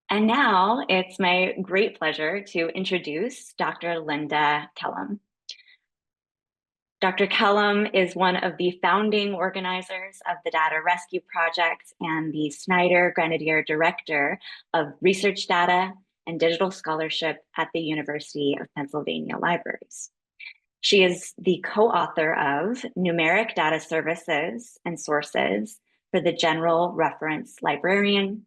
And now it's my great pleasure to introduce Dr. Lynda Kellam. Dr. Kellam is one of the founding organizers of the Data Rescue Project and the Snyder-Granader Director of Research Data and Digital Scholarship at the University of Pennsylvania Libraries. She is the co-author of Numeric Data Services and Sources for the General Reference Librarian.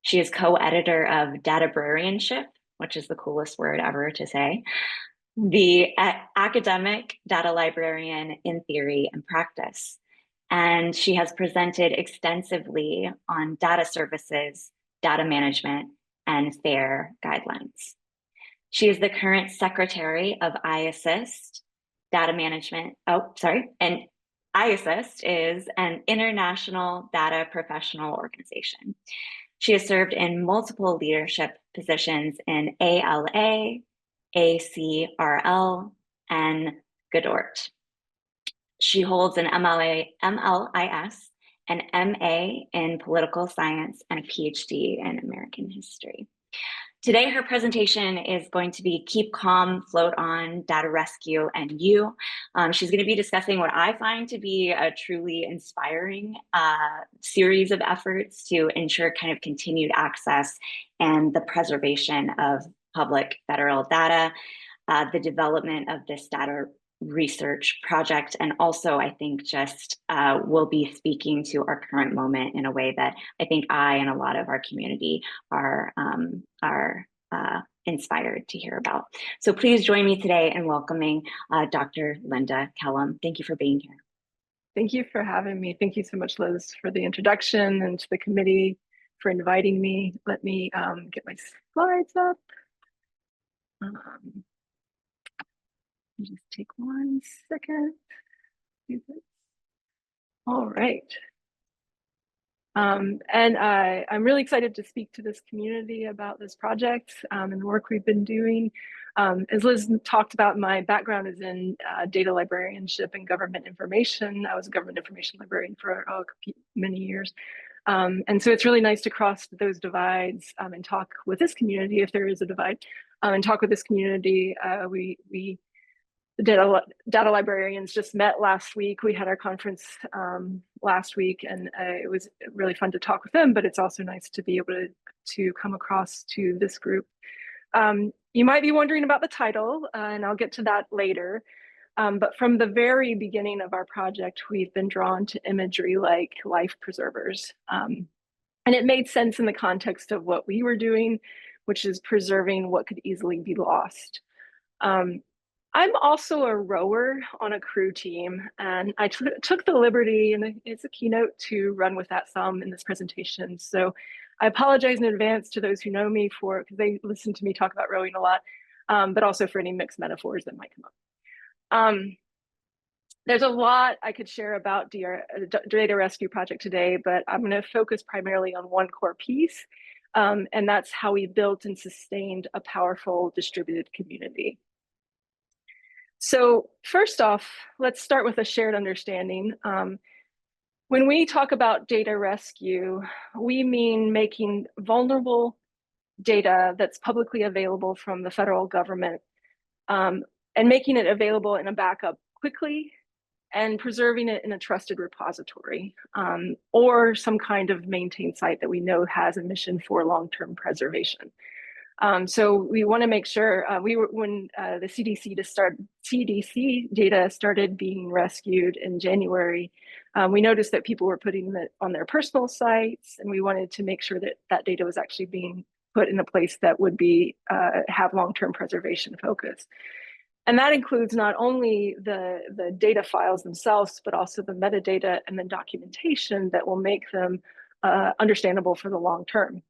She is co-editor of Databrarianship, which is the coolest word ever to say, the Academic Data Librarian in Theory and Practice. And she has presented extensively on data services, data management, and FAIR guidelines. She is the current Secretary of IASSIST, Data Management, and IASSIST is an international data professional organization. She has served in multiple leadership positions in ALA, ACRL, and GODORT. She holds an MLIS, an MA in political science, and a PhD in American history. Today, her presentation is going to be Keep Calm, Float On, Data Rescue, and You. She's going to be discussing what I find to be a truly inspiring series of efforts to ensure kind of continued access and the preservation of public federal data, the development of this data research project, and also I think just will be speaking to our current moment in a way that I think I and a lot of our community are inspired to hear about. So please join me today in welcoming Dr. Lynda Kellam. Thank you for being here. Thank you for having me. Thank you so much, Liz, for the introduction, and to the committee for inviting me. Let me get my slides up. Just take 1 second. Do this. All right. I'm really excited to speak to this community about this project and the work we've been doing. As Liz talked about, my background is in data librarianship and government information. I was a government information librarian for many years. And so it's really nice to cross those divides and talk with this community, if there is a divide, and talk with this community. The data librarians just met last week. We had our conference last week, and it was really fun to talk with them, but it's also nice to be able to come across to this group. You might be wondering about the title, and I'll get to that later. But from the very beginning of our project, we've been drawn to imagery like life preservers. And it made sense in the context of what we were doing, which is preserving what could easily be lost. I'm also a rower on a crew team, and I took the liberty, and it's a keynote, to run with that some in this presentation. So I apologize in advance to those who know me because they listen to me talk about rowing a lot, but also for any mixed metaphors that might come up. There's a lot I could share about Data Rescue Project today, but I'm going to focus primarily on one core piece, and that's how we built and sustained a powerful distributed community. So first off, let's start with a shared understanding. When we talk about data rescue, we mean making vulnerable data that's publicly available from the federal government and making it available in a backup quickly and preserving it in a trusted repository or some kind of maintained site that we know has a mission for long-term preservation. So we want to make sure when the CDC data started being rescued in January, we noticed that people were putting it on their personal sites, and we wanted to make sure that that data was actually being put in a place that would be have long-term preservation focus. And that includes not only the data files themselves, but also the metadata and the documentation that will make them understandable for the long term.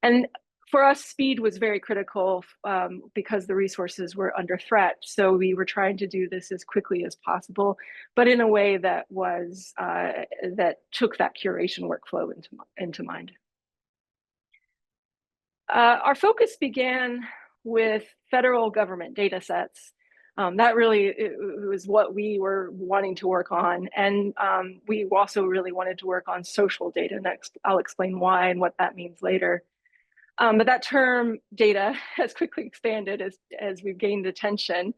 And for us, speed was very critical because the resources were under threat. So we were trying to do this as quickly as possible, but in a way that was that took that curation workflow into mind. Our focus began with federal government data sets. That really was what we were wanting to work on. And we also really wanted to work on social data. Next, I'll explain why and what that means later. But that term data has quickly expanded as we've gained attention.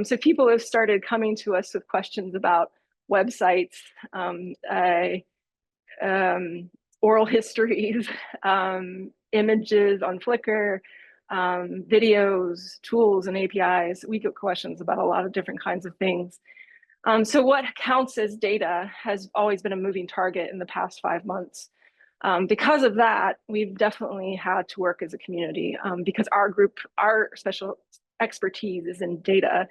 So people have started coming to us with questions about websites, oral histories, images on Flickr, videos, tools, and APIs. We get questions about a lot of different kinds of things. So what counts as data has always been a moving target in the past 5 months. Because of that, we've definitely had to work as a community because our special expertise is in data.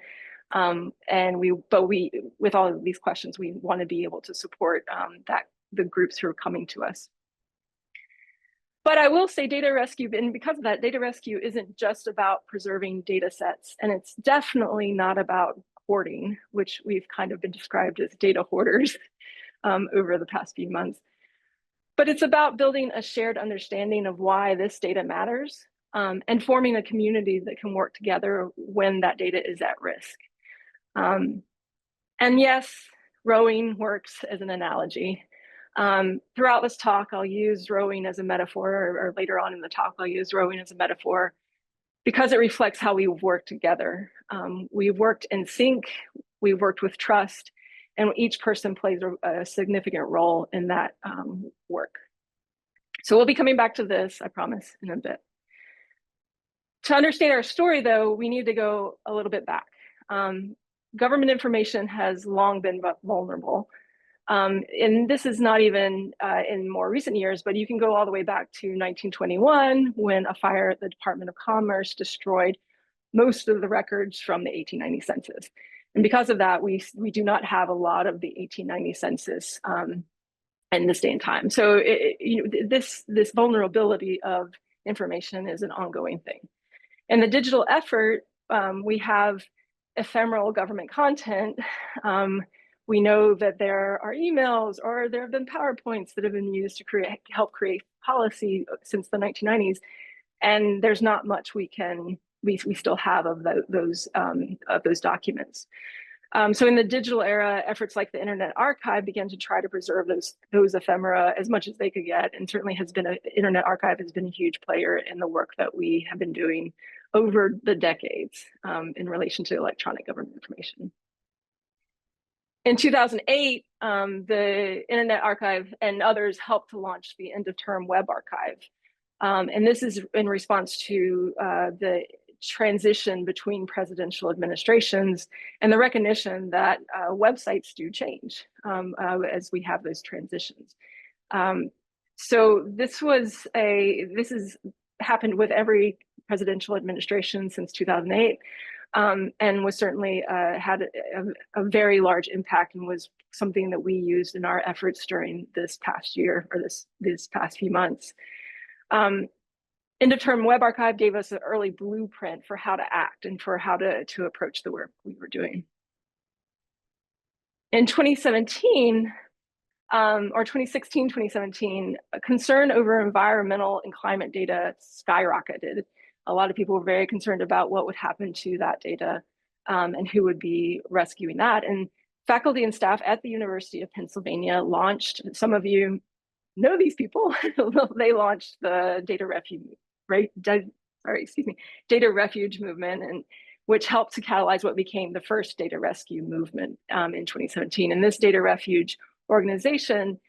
And with all of these questions, we want to be able to support the groups who are coming to us. But I will say data rescue, and because of that, data rescue isn't just about preserving data sets, and it's definitely not about hoarding, which we've kind of been described as data hoarders over the past few months. But it's about building a shared understanding of why this data matters and forming a community that can work together when that data is at risk. And yes, rowing works as an analogy. Throughout this talk, I'll use rowing as a metaphor, or later on in the talk, I'll use rowing as a metaphor because it reflects how we've worked together. We've worked in sync, we've worked with trust, and each person plays a significant role in that work. So we'll be coming back to this, I promise, in a bit. To understand our story, though, we need to go a little bit back. Government information has long been vulnerable. And this is not even in more recent years, but you can go all the way back to 1921 when a fire at the Department of Commerce destroyed most of the records from the 1890 census. And because of that, we do not have a lot of the 1890 census in this day and time. So this vulnerability of information is an ongoing thing. In the digital effort, we have ephemeral government content. We know that there are emails or there have been PowerPoints that have been used to help create policy since the 1990s. And there's not much we still have of those documents. So in the digital era, efforts like the Internet Archive began to try to preserve those ephemera as much as they could get, and certainly Internet Archive has been a huge player in the work that we have been doing over the decades in relation to electronic government information. In 2008, the Internet Archive and others helped to launch the end-of-term web archive. And this is in response to the transition between presidential administrations and the recognition that websites do change as we have those transitions. So this has happened with every presidential administration since 2008. And was certainly had a very large impact and was something that we used in our efforts during this past year or this past few months. End-of-term web archive gave us an early blueprint for how to act and for how to approach the work we were doing. In 2017, or 2016, 2017, a concern over environmental and climate data skyrocketed. A lot of people were very concerned about what would happen to that data and who would be rescuing that. And faculty and staff at the University of Pennsylvania launched, some of you know these people, they launched the Data Refuge movement, and which helped to catalyze what became the first data rescue movement in 2017. And this Data Refuge organization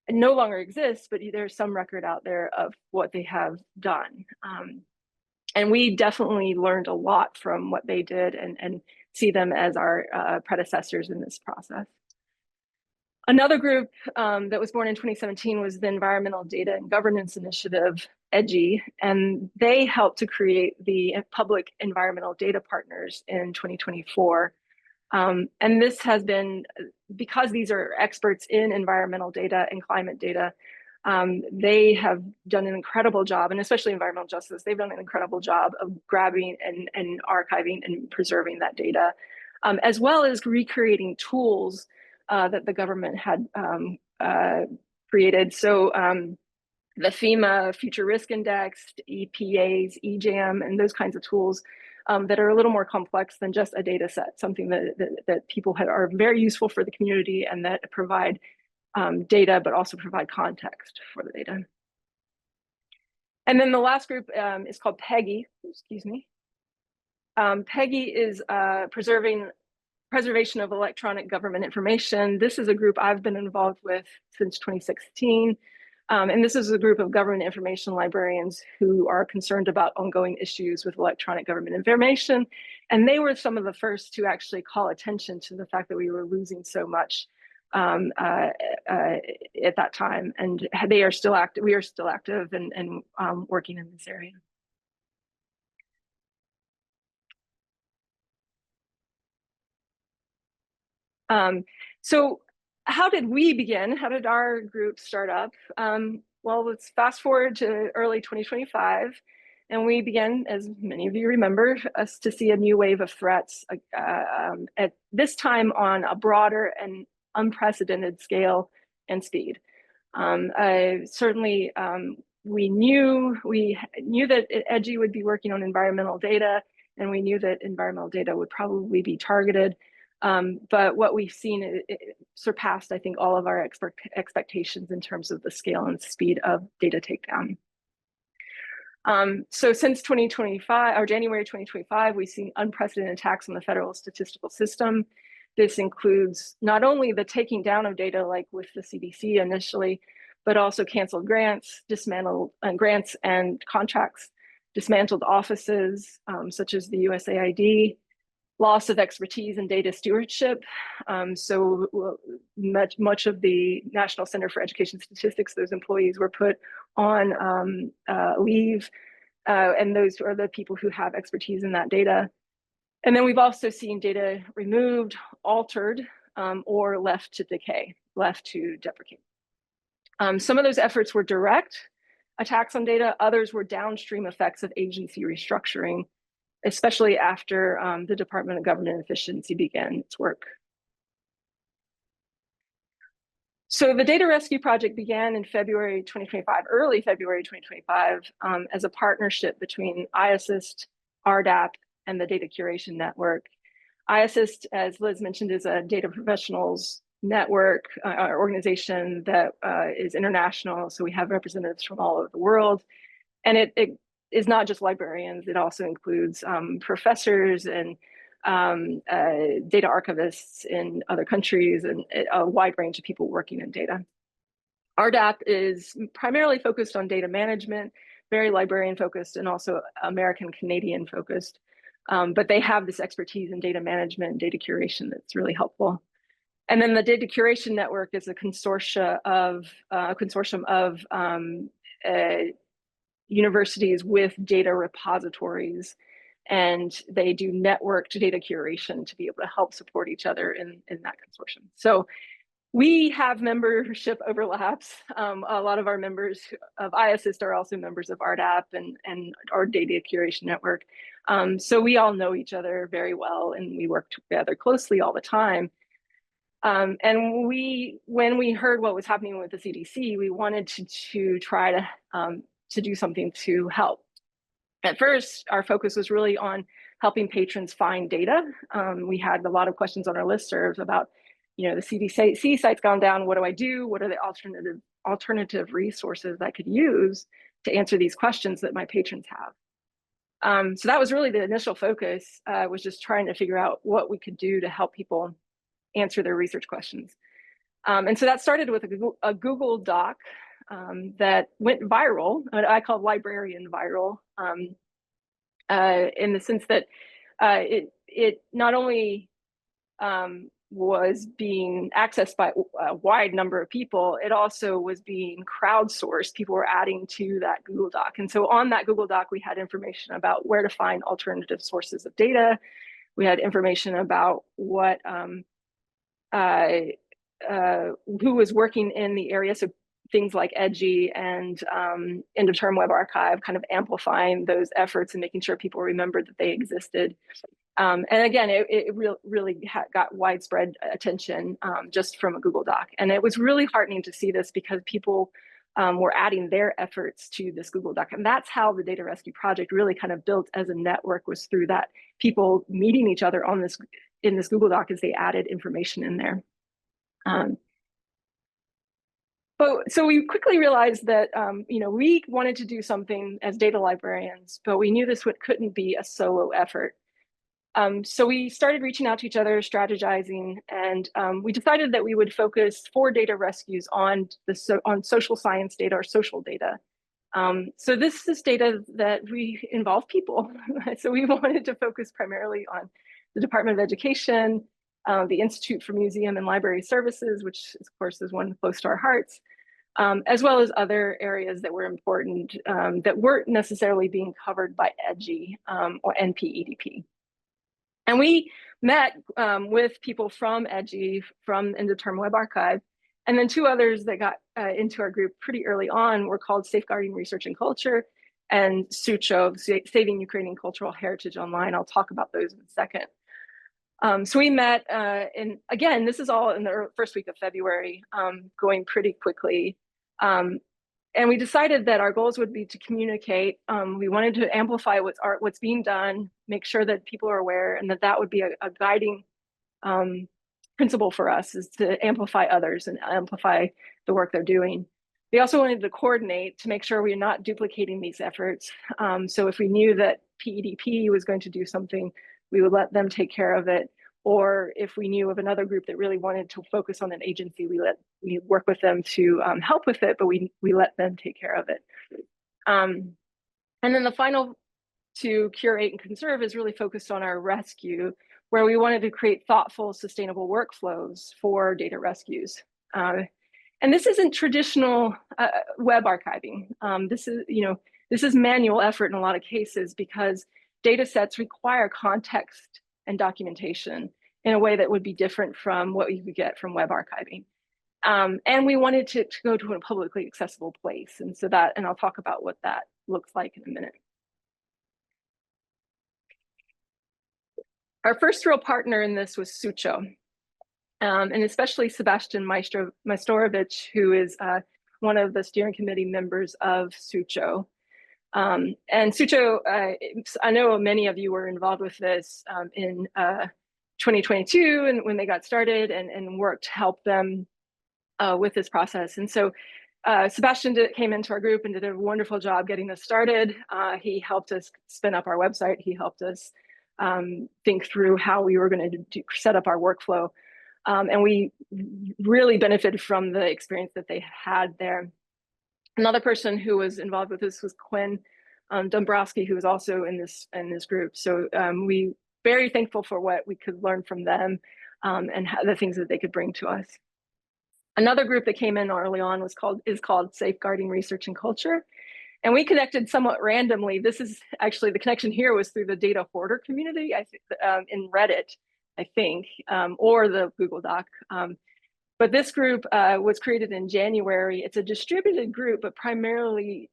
no longer exists, but there's some record out there of what they have done. And we definitely learned a lot from what they did and see them as our predecessors in this process. Another group that was born in 2017 was the Environmental Data and Governance Initiative, EDGI, and they helped to create the Public Environmental Data Partners in 2024. And this has been, because these are experts in environmental data and climate data, they have done an incredible job, and especially environmental justice, they've done an incredible job of grabbing and archiving and preserving that data, as well as recreating tools that the government had created. So the FEMA Future Risk Index, EPA's EJAM, and those kinds of tools that are a little more complex than just a data set, something that people are very useful for the community and that provide data, but also provide context for the data. And then the last group is called PEGI, excuse me. PEGI is preservation of electronic government information. This is a group I've been involved with since 2016. And this is a group of government information librarians who are concerned about ongoing issues with electronic government information. And they were some of the first to actually call attention to the fact that we were losing so much at that time. And they are still active. We are still active and working in this area. So how did we begin? How did our group start up? Well, let's fast forward to early 2025. And we began, as many of you remember, us to see a new wave of threats at this time on a broader and unprecedented scale and speed. Certainly, we knew that EDGI would be working on environmental data, and we knew that environmental data would probably be targeted. But what we've seen, it surpassed, I think, all of our expectations in terms of the scale and speed of data takedown. So since 2025, or January 2025, we've seen unprecedented attacks on the federal statistical system. This includes not only the taking down of data, like with the CDC initially, but also canceled grants, dismantled grants and contracts, dismantled offices, such as the USAID, loss of expertise in data stewardship. So much of the National Center for Education Statistics, those employees were put on leave, and those are the people who have expertise in that data. And then we've also seen data removed, altered, or left to decay, left to deprecate. Some of those efforts were direct attacks on data, others were downstream effects of agency restructuring, especially after the Department of Government Efficiency began its work. So the Data Rescue Project began in February 2025, early February 2025, as a partnership between IASSIST, RDAP, and the Data Curation Network. IASSIST, as Liz mentioned, is a data professionals network organization that is international. So we have representatives from all over the world. And it is not just librarians, it also includes professors and data archivists in other countries and a wide range of people working in data. RDAP is primarily focused on data management, very librarian focused and also American Canadian focused. But they have this expertise in data management and data curation that's really helpful. And then the Data Curation Network is a consortium of universities with data repositories, and they do networked data curation to be able to help support each other in that consortium. So we have membership overlaps. A lot of our members of IASSIST are also members of RDAP and our Data Curation Network. So we all know each other very well, and we work together closely all the time. And when we heard what was happening with the CDC, we wanted to try to do something to help. At first, our focus was really on helping patrons find data. We had a lot of questions on our listservs about, the CDC site's gone down. What do I do? What are the alternative resources I could use to answer these questions that my patrons have? So that was really the initial focus, was just trying to figure out what we could do to help people answer their research questions. And so that started with a Google Doc that went viral, I call librarian viral, in the sense that it not only was being accessed by a wide number of people, it also was being crowdsourced. People were adding to that Google Doc. And so on that Google Doc, we had information about where to find alternative sources of data. We had information about what who was working in the area. So things like EDGI and End of Term Web Archive, kind of amplifying those efforts and making sure people remembered that they existed. And again, it really got widespread attention just from a Google Doc. And it was really heartening to see this because people were adding their efforts to this Google Doc. And that's how the Data Rescue Project really kind of built as a network, was through that, people meeting each other on in this Google Doc as they added information in there. But so we quickly realized that we wanted to do something as data librarians, but we knew this couldn't be a solo effort. So we started reaching out to each other, strategizing, and we decided that we would focus for data rescues on social science data or social data. So this is data that we involve people. So we wanted to focus primarily on the Department of Education, the Institute for Museum and Library Services, which of course is one close to our hearts, as well as other areas that were important that weren't necessarily being covered by EDGI or NPEDP. And we met with people from EDGI, from Indeterm Web Archive, and then two others that got into our group pretty early on were called Safeguarding Research and Culture and SUCHO, Saving Ukrainian Cultural Heritage Online. I'll talk about those in a second. So we met, and again, this is all in the first week of February, going pretty quickly. And we decided that our goals would be to communicate. We wanted to amplify what's being done, make sure that people are aware, and that would be a guiding principle for us, is to amplify others and amplify the work they're doing. We also wanted to coordinate to make sure we're not duplicating these efforts. So if we knew that PEDP was going to do something, we would let them take care of it. Or if we knew of another group that really wanted to focus on an agency, we work with them to help with it, but we let them take care of it. And then the final to curate and conserve is really focused on our rescue, where we wanted to create thoughtful, sustainable workflows for data rescues. And this isn't traditional web archiving. This is manual effort in a lot of cases because data sets require context and documentation in a way that would be different from what you could get from web archiving. And we wanted to go to a publicly accessible place. And so and I'll talk about what that looks like in a minute. Our first real partner in this was SUCHO, and especially Sebastian Majstorovic, who is one of the steering committee members of SUCHO. And SUCHO, I know many of you were involved with this in 2022 and when they got started and worked to help them with this process. And so Sebastian came into our group and did a wonderful job getting us started. He helped us spin up our website. He helped us think through how we were going to set up our workflow. And we really benefited from the experience that they had there. Another person who was involved with this was Quinn Dombrowski, who was also in this group. So we very thankful for what we could learn from them and the things that they could bring to us. Another group that came in early on is called Safeguarding Research and Culture. And we connected somewhat randomly. This is actually, the connection here was through the data hoarder community, I think, in Reddit, I think, or the Google Doc. But this group was created in January. It's a distributed group, but primarily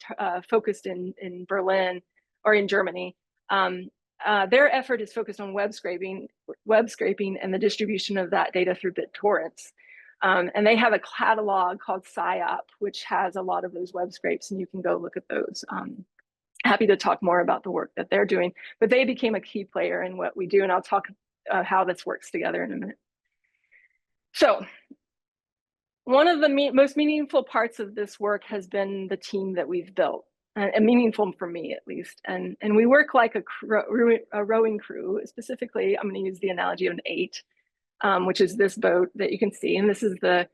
focused in Berlin or in Germany. Their effort is focused on web scraping and the distribution of that data through BitTorrents. And they have a catalog called SciOp, which has a lot of those web scrapes, and you can go look at those. Happy to talk more about the work that they're doing, but they became a key player in what we do, and I'll talk how this works together in a minute. So one of the most meaningful parts of this work has been the team that we've built, and meaningful for me at least. And we work like a rowing crew. Specifically, I'm going to use the analogy of an 8. Which is this boat that you can see. And this is the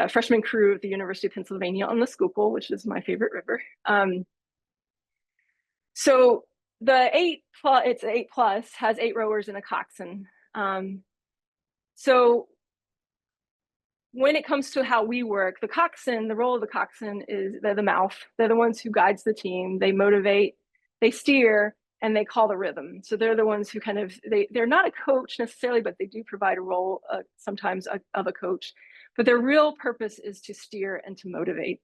freshman crew at the University of Pennsylvania on the Schuylkill, which is my favorite river. So the 8+, it's 8+, has 8 rowers and a coxswain. So when it comes to how we work, the coxswain, the role of the coxswain is they're the mouth. They're the ones who guides the team. They motivate, they steer, and they call the rhythm. So they're the ones who kind of, they're not a coach necessarily, but they do provide a role sometimes of a coach. But their real purpose is to steer and to motivate.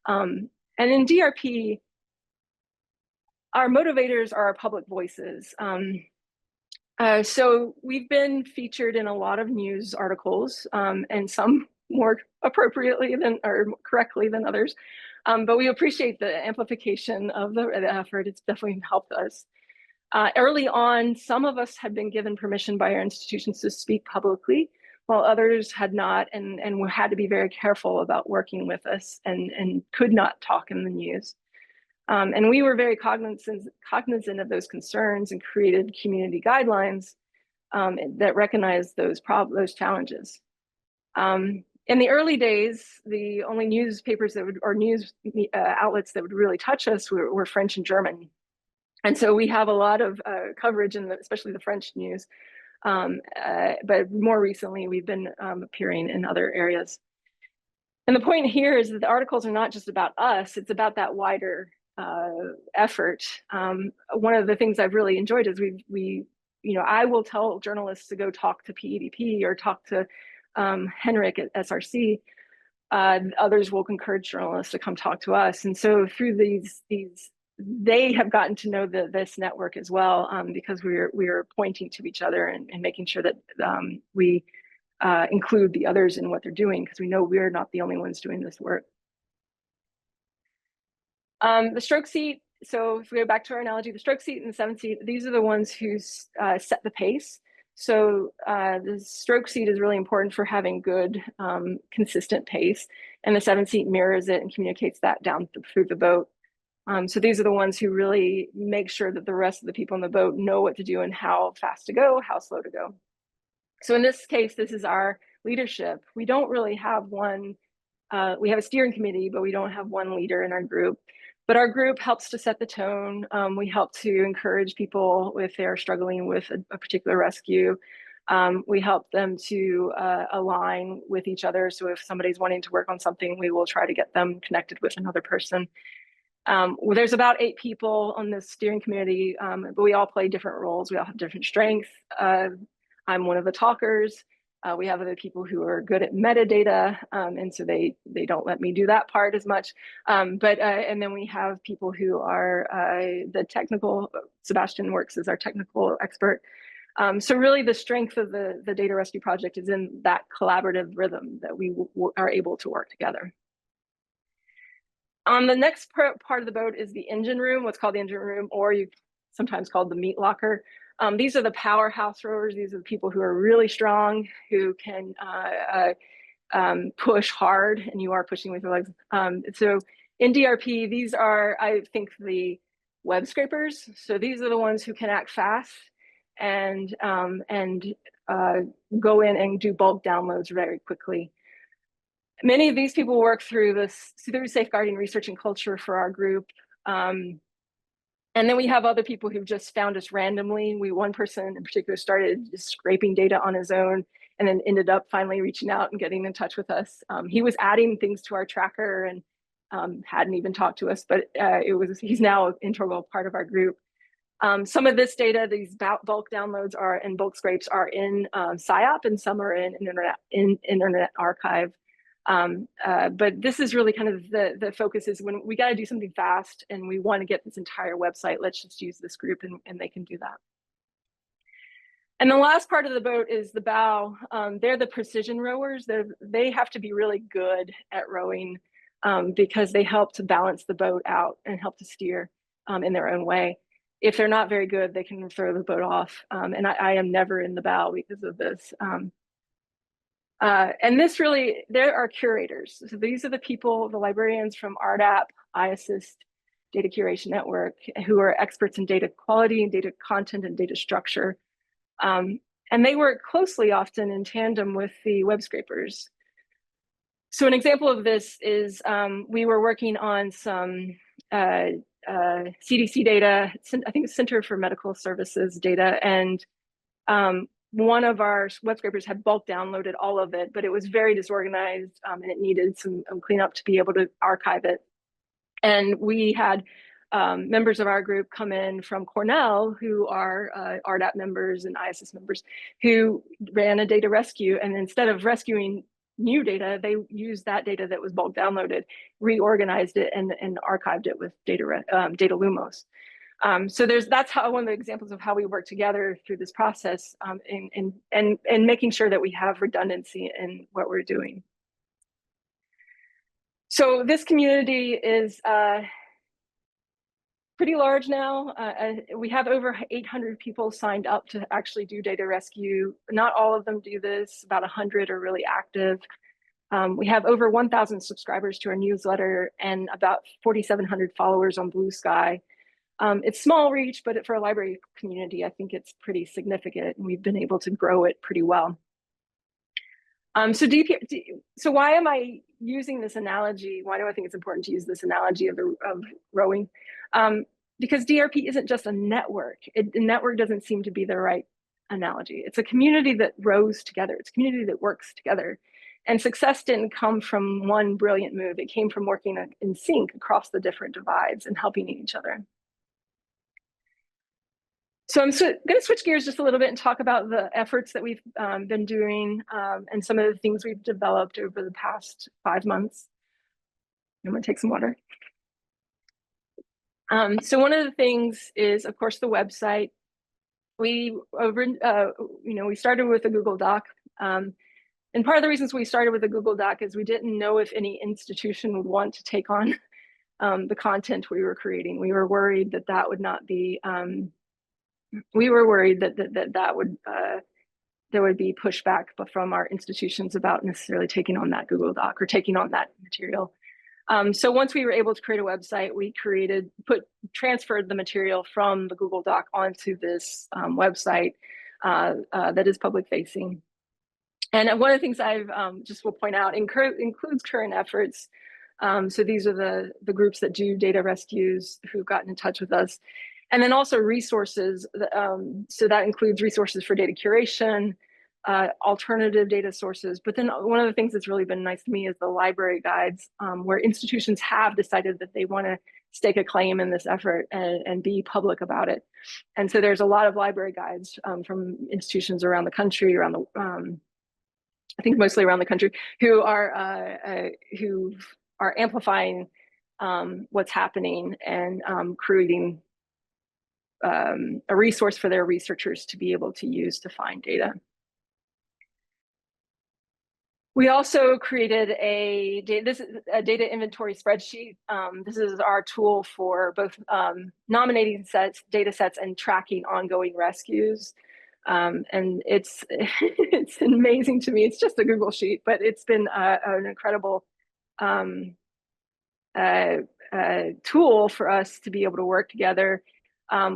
And in DRP, our motivators are our public voices. So we've been featured in a lot of news articles, and some more appropriately or correctly than others. But we appreciate the amplification of the effort. It's definitely helped us. Early on, some of us had been given permission by our institutions to speak publicly, while others had not, and had to be very careful about working with us and could not talk in the news. And we were very cognizant of those concerns and created community guidelines that recognized those challenges. In the early days, the only newspapers that would, or news outlets that would really touch us were French and German. And so we have a lot of coverage in especially the French news. But more recently, we've been appearing in other areas. And the point here is that the articles are not just about us, it's about that wider effort. One of the things I've really enjoyed is I will tell journalists to go talk to PEDP or talk to Henrik at SRC. Others will encourage journalists to come talk to us. And so through these they have gotten to know this network as well, because we're pointing to each other and making sure that we include the others in what they're doing, because we know we're not the only ones doing this work. The stroke seat, so if we go back to our analogy, the stroke seat and the 7 seat, these are the ones who set the pace. So the stroke seat is really important for having good, consistent pace, and the 7 seat mirrors it and communicates that down through the boat. So these are the ones who really make sure that the rest of the people in the boat know what to do and how fast to go, how slow to go. So in this case, this is our leadership. We don't really have one, we have a steering committee, but we don't have one leader in our group. But our group helps to set the tone. We help to encourage people if they're struggling with a particular rescue. We help them to align with each other. So if somebody's wanting to work on something, we will try to get them connected with another person. Well, there's about 8 people on this steering committee, but we all play different roles. We all have different strengths. I'm one of the talkers. We have other people who are good at metadata, and so they don't let me do that part as much. And then we have people who are the technical. Sebastian works as our technical expert. So really the strength of the data rescue project is in that collaborative rhythm that we are able to work together. On the next part of the boat is the engine room, what's called the engine room, or you sometimes called the meat locker. These are the powerhouse rowers. These are the people who are really strong, who can push hard, and you are pushing with your legs. So in DRP, these are, I think, the web scrapers. So these are the ones who can act fast and go in and do bulk downloads very quickly. Many of these people work through safeguarding research and culture for our group. And then we have other people who've just found us randomly. One person in particular started just scraping data on his own and then ended up finally reaching out and getting in touch with us. He was adding things to our tracker and hadn't even talked to us, but he's now an integral part of our group. Some of this data, these bulk downloads and bulk scrapes are in SIOP, and some are in Internet Archive. But this is really kind of the focus is when we got to do something fast and we want to get this entire website, let's just use this group and they can do that. And the last part of the boat is the bow. They're the precision rowers. They have to be really good at rowing because they help to balance the boat out and help to steer in their own way. If they're not very good, they can throw the boat off. And I am never in the bow because of this. And this really, there are curators. So these are the people, the librarians from RDAP, IASSIST, Data Curation Network, who are experts in data quality and data content and data structure. And they work closely often in tandem with the web scrapers. So an example of this is we were working on some CDC data, I think it's Center for Medical Services data, and one of our web scrapers had bulk downloaded all of it, but it was very disorganized and it needed some cleanup to be able to archive it. And we had members of our group come in from Cornell who are RDAP members and IASSIST members who ran a data rescue. And instead of rescuing new data, they used that data that was bulk downloaded, reorganized it, and archived it with Data Lumos. So that's how one of the examples of how we work together through this process and making sure that we have redundancy in what we're doing. So this community is pretty large now. We have over 800 people signed up to actually do data rescue. Not all of them do this. About 100 are really active. We have over 1,000 subscribers to our newsletter and about 4,700 followers on Blue Sky. It's small reach, but for a library community, I think it's pretty significant, and we've been able to grow it pretty well. So why am I using this analogy? Why do I think it's important to use this analogy of rowing? Because DRP isn't just a network. A network doesn't seem to be the right analogy. It's a community that rows together. It's a community that works together. And success didn't come from one brilliant move. It came from working in sync across the different divides and helping each other. So I'm going to switch gears just a little bit and talk about the efforts that we've been doing and some of the things we've developed over the past 5 months. I'm going to take some water. So one of the things is, of course, the website. We started with a Google Doc. And part of the reasons we started with a Google Doc is we didn't know if any institution would want to take on the content we were creating. We were worried that that would not be we were worried that there would be pushback from our institutions about necessarily taking on that Google Doc or taking on that material. So once we were able to create a website, we transferred the material from the Google Doc onto this website that is public facing. And one of the things I've just will point out includes current efforts. So these are the groups that do data rescues who've gotten in touch with us. And then also resources. So that includes resources for data curation, alternative data sources. But then one of the things that's really been nice to me is the library guides, where institutions have decided that they want to stake a claim in this effort and be public about it. And so there's a lot of library guides from institutions around the country, I think mostly around the country, who are amplifying what's happening and creating a resource for their researchers to be able to use to find data. We also created a data inventory spreadsheet. This is our tool for both nominating data sets and tracking ongoing rescues. And it's amazing to me. It's just a Google sheet, but it's been an incredible tool for us to be able to work together.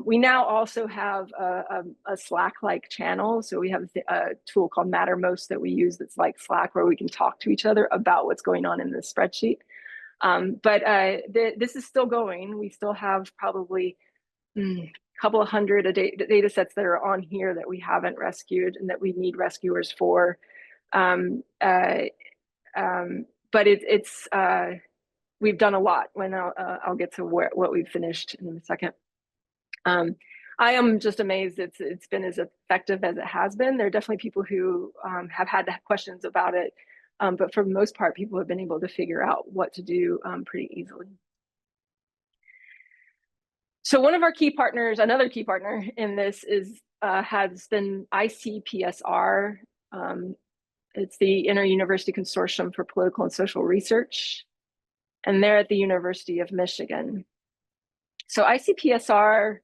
We now also have a Slack-like channel. So we have a tool called Mattermost that we use that's like Slack, where we can talk to each other about what's going on in this spreadsheet. But this is still going. We still have probably a couple of hundred data sets that are on here that we haven't rescued and that we need rescuers for. But we've done a lot. When I'll get to what we've finished in a second. I am just amazed it's been as effective as it has been. There are definitely people who have had questions about it, but for the most part, people have been able to figure out what to do pretty easily. So one of our key partners, another key partner in this has been ICPSR. It's the Inter-University Consortium for Political and Social Research, and they're at the University of Michigan. So ICPSR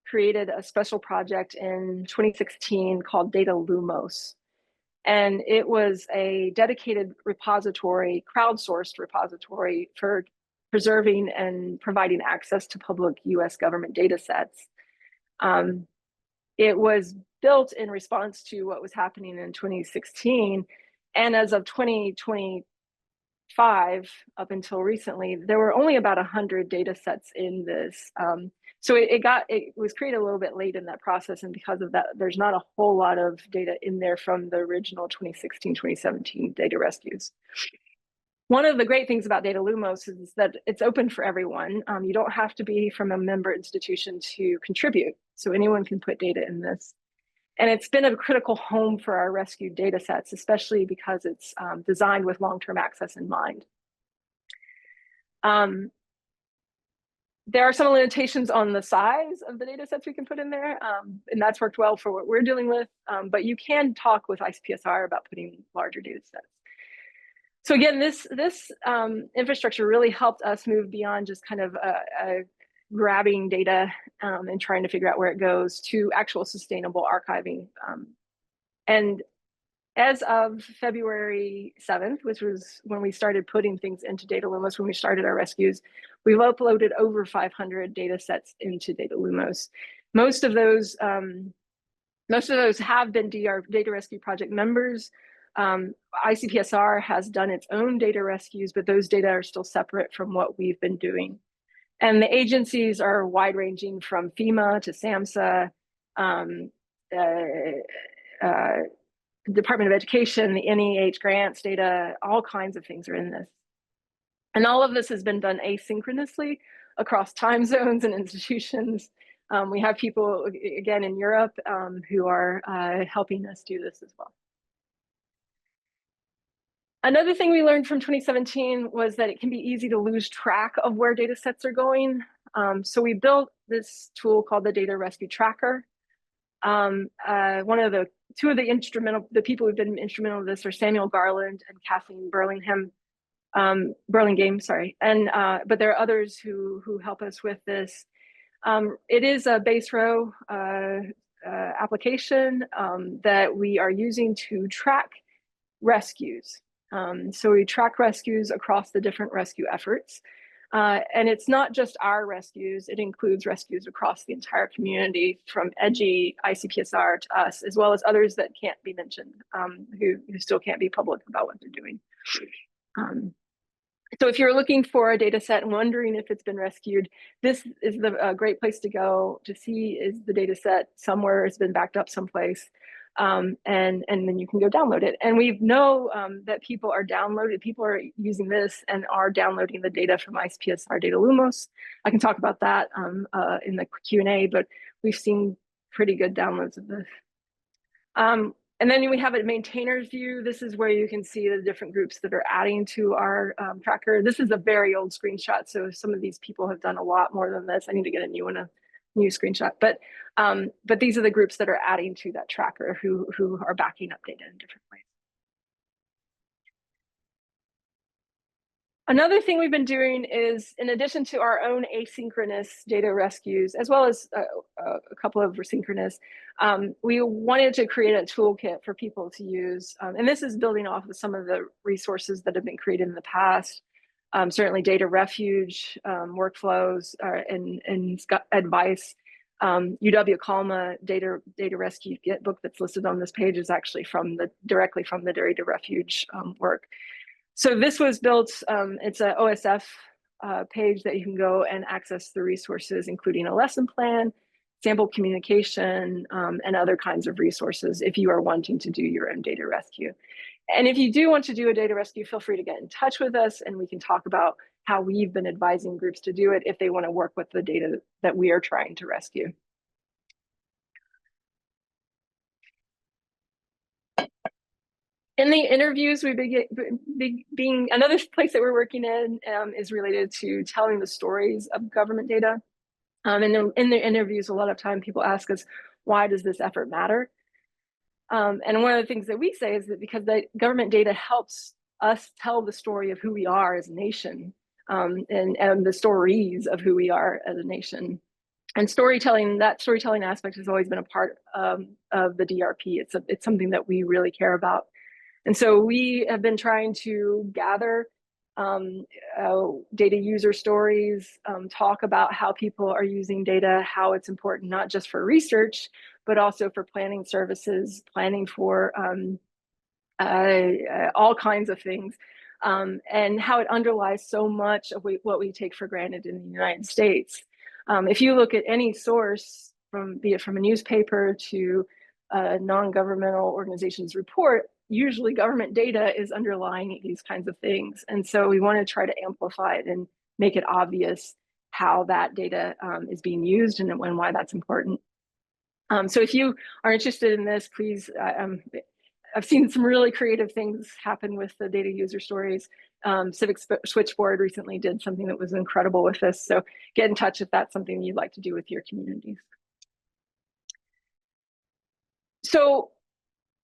created a special project in 2016 called Data Lumos. And it was a dedicated repository, crowdsourced repository for preserving and providing access to public US government data sets. It was built in response to what was happening in 2016. And as of 2025, up until recently, there were only about 100 data sets in this. So it was created a little bit late in that process, and because of that, there's not a whole lot of data in there from the original 2016, 2017 data rescues. One of the great things about Data Lumos is that it's open for everyone. You don't have to be from a member institution to contribute, so anyone can put data in this. And it's been a critical home for our rescued data sets, especially because it's designed with long-term access in mind. There are some limitations on the size of the data sets we can put in there, and that's worked well for what we're dealing with, but you can talk with ICPSR about putting larger data sets. So again, this infrastructure really helped us move beyond just kind of grabbing data and trying to figure out where it goes to actual sustainable archiving. And as of February 7th, which was when we started putting things into DataLumos, when we started our rescues, we've uploaded over 500 data sets into DataLumos. Most of those have been Data Rescue Project members. ICPSR has done its own data rescues, but those data are still separate from what we've been doing. And the agencies are wide ranging from FEMA to SAMHSA, Department of Education, the NEH grants data, all kinds of things are in this. And all of this has been done asynchronously across time zones and institutions. We have people, again, in Europe who are helping us do this as well. Another thing we learned from 2017 was that it can be easy to lose track of where data sets are going. So we built this tool called the Data Rescue Tracker. Two of the people who've been instrumental in this are Samuel Garland and Kathleen Burlingame, sorry. But there are others who help us with this. It is a base row application that we are using to track rescues. So we track rescues across the different rescue efforts. And it's not just our rescues, it includes rescues across the entire community, from EDGI, ICPSR to us, as well as others that can't be mentioned, who still can't be public about what they're doing. So if you're looking for a data set and wondering if it's been rescued, this is a great place to go to see, is the data set somewhere, it's been backed up someplace. And then you can go download it. And we know that people are using this and are downloading the data from ICPSR DataLumos. I can talk about that in the Q&A, but we've seen pretty good downloads of this. And then we have a maintainers view. This is where you can see the different groups that are adding to our tracker. This is a very old screenshot, so some of these people have done a lot more than this. I need to get a new screenshot. But these are the groups that are adding to that tracker who are backing up data in different ways. Another thing we've been doing is, in addition to our own asynchronous data rescues, as well as a couple of synchronous, we wanted to create a toolkit for people to use. And this is building off of some of the resources that have been created in the past. Certainly data refuge, workflows, and advice. UW-Calma data rescue book that's listed on this page is actually directly from the data refuge work. So this was built, it's an OSF page that you can go and access the resources, including a lesson plan, sample communication, and other kinds of resources if you are wanting to do your own data rescue. And if you do want to do a data rescue, feel free to get in touch with us and we can talk about how we've been advising groups to do it if they want to work with the data that we are trying to rescue. In the interviews, being another place that we're working in is related to telling the stories of government data. And in the interviews, a lot of time people ask us, why does this effort matter? And one of the things that we say is that because the government data helps us tell the story of who we are as a nation, and the stories of who we are as a nation. And storytelling, that storytelling aspect has always been a part of the DRP. It's something that we really care about. And so we have been trying to gather data user stories, talk about how people are using data, how it's important, not just for research, but also for planning services, planning for all kinds of things, and how it underlies so much of what we take for granted in the United States. If you look at any source, be it from a newspaper to a non-governmental organization's report, usually government data is underlying these kinds of things. And so we want to try to amplify it and make it obvious how that data is being used and why that's important. So if you are interested in this, please, I've seen some really creative things happen with the data user stories. Civic Switchboard recently did something that was incredible with this. So get in touch if that's something you'd like to do with your communities. So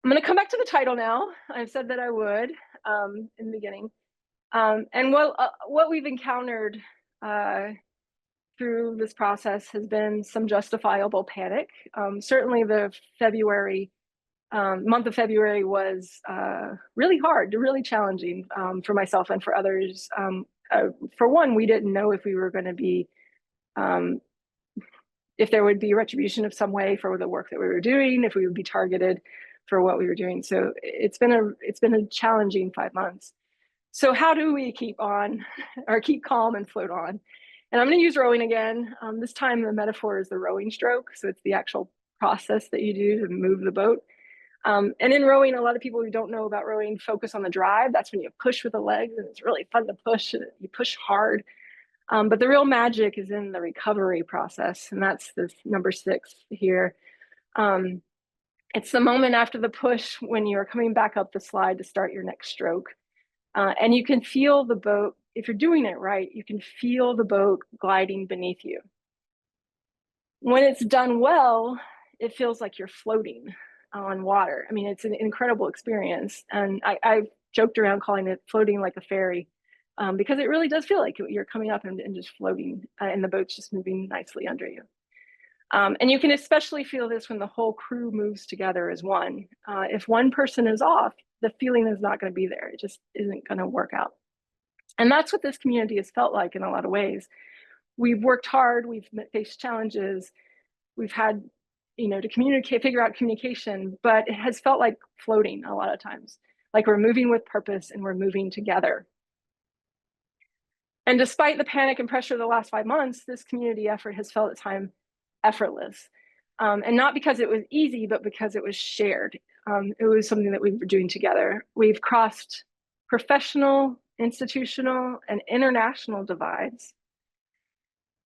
I'm going to come back to the title now. I've said that I would in the beginning. And what we've encountered through this process has been some justifiable panic. Certainly the month of February was really hard, really challenging for myself and for others. For one, we didn't know if we were going to be, if there would be retribution of some way for the work that we were doing, if we would be targeted for what we were doing. So it's been a challenging 5 months. So how do we keep on, or keep calm and float on? And I'm going to use rowing again. This time the metaphor is the rowing stroke. So it's the actual process that you do to move the boat. And in rowing, a lot of people who don't know about rowing focus on the drive. That's when you push with the legs, and it's really fun to push. You push hard. But the real magic is in the recovery process, and that's this number 6 here. It's the moment after the push when you're coming back up the slide to start your next stroke. And you can feel the boat, if you're doing it right, you can feel the boat gliding beneath you. When it's done well, it feels like you're floating on water. I mean, it's an incredible experience. And I've joked around calling it floating like a ferry, because it really does feel like you're coming up and just floating, and the boat's just moving nicely under you. And you can especially feel this when the whole crew moves together as one. If one person is off, the feeling is not going to be there. It just isn't going to work out. And that's what this community has felt like in a lot of ways. We've worked hard, we've faced challenges, we've had, to communicate, figure out communication, but it has felt like floating a lot of times, like we're moving with purpose and we're moving together. And despite the panic and pressure of the last 5 months, this community effort has felt at times effortless. And not because it was easy, but because it was shared. It was something that we were doing together. We've crossed professional, institutional, and international divides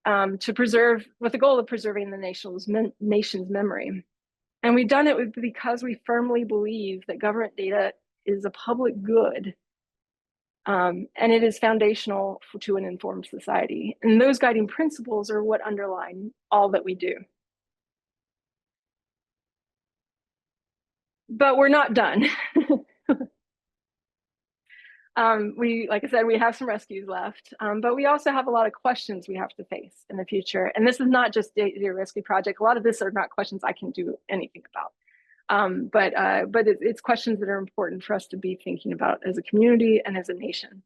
to preserve, with the goal of preserving the nation's memory. And we've done it because we firmly believe that government data is a public good, and it is foundational to an informed society. And those guiding principles are what underline all that we do. But we're not done. Like I said, we have some rescues left, but we also have a lot of questions we have to face in the future. And this is not just data rescue project. A lot of this are not questions I can do anything about. But it's questions that are important for us to be thinking about as a community and as a nation.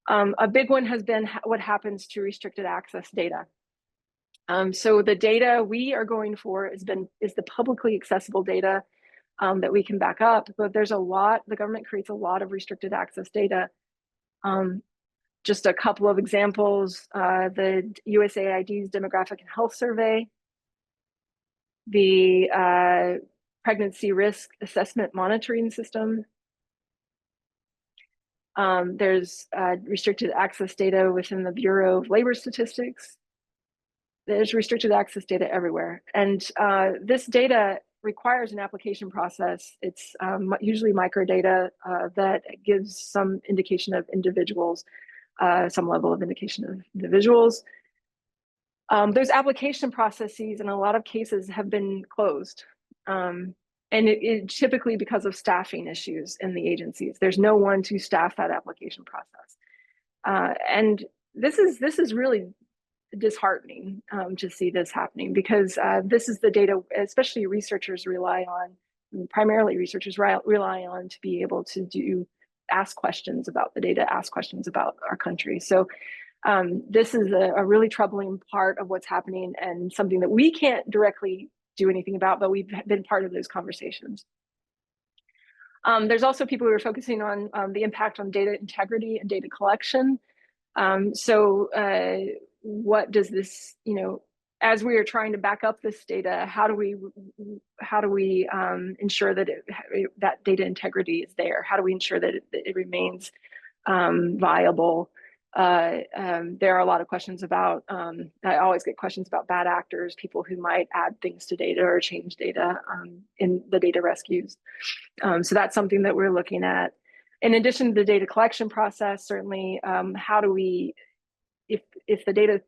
A big one has been what happens to restricted access data. So the data we are going for is the publicly accessible data that we can back up, but there's a lot, the government creates a lot of restricted access data. Just a couple of examples, the USAID's Demographic and Health Survey, the Pregnancy Risk Assessment Monitoring System. There's restricted access data within the Bureau of Labor Statistics. There's restricted access data everywhere. And this data requires an application process. It's usually microdata that gives some indication of individuals, some level of indication of individuals. Those application processes in a lot of cases have been closed. And it typically because of staffing issues in the agencies. There's no one to staff that application process. And this is really disheartening to see this happening, because this is the data, especially researchers rely on, primarily researchers rely on to be able to ask questions about the data, ask questions about our country. So this is a really troubling part of what's happening, and something that we can't directly do anything about, but we've been part of those conversations. There's also people who are focusing on the impact on data integrity and data collection. What does this, as we are trying to back up this data, how do we ensure that that data integrity is there? How do we ensure that it remains viable? There are a lot of questions about, I always get questions about bad actors, people who might add things to data or change data in the data rescues. So that's something that we're looking at. In addition to the data collection process, certainly, how do we, if the data